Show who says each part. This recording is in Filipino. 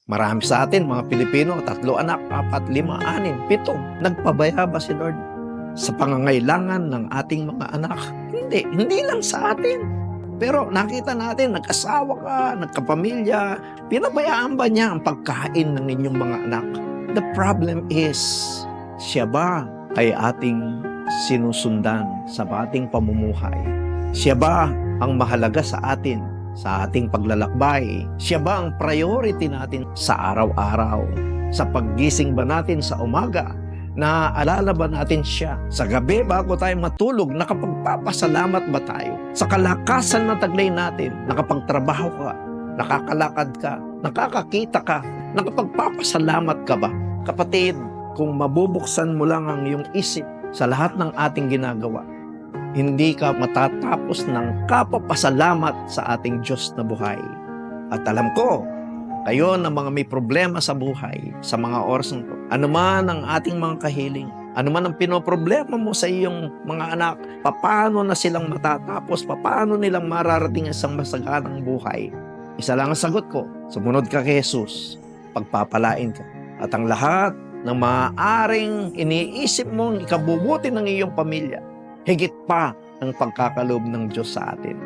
Speaker 1: Marami sa atin, mga Pilipino, 3 anak, 4, 5, 6, 7. Nagpabaya ba si Lord sa pangangailangan ng ating mga anak? Hindi lang sa atin. Pero nakita natin, nag-asawa ka, nagkapamilya, pinabayaan ba niya ang pagkain ng inyong mga anak? The problem is, siya ba ay ating sinusundan sa ating pamumuhay? Siya ba ang mahalaga sa atin, sa ating paglalakbay? Siya ba ang priority natin sa araw-araw? Sa paggising ba natin sa umaga? Naaalala ba natin siya? Sa gabi bago tayo matulog, nakapagpapasalamat ba tayo? Sa kalakasan ng taglay natin, nakapagtrabaho ka, nakakalakad ka, nakakakita ka, nakapagpapasalamat ka ba? Kapatid, kung mabubuksan mo lang ang iyong isip sa lahat ng ating ginagawa, hindi ka matatapos ng kapapasalamat sa ating Diyos na buhay. At alam ko, kayo na mga may problema sa buhay, sa mga oras na ito, anuman ang ating mga kahiling, anuman ang pinoproblema mo sa iyong mga anak, paano na silang matatapos, paano nilang mararating isang masaganang buhay. Isa lang ang sagot ko, sumunod ka kay Jesus, pagpapalain ka. At ang lahat ng maaaring iniisip mong ikabubuti ng iyong pamilya, higit pa ang pagkakaloob ng Diyos sa atin.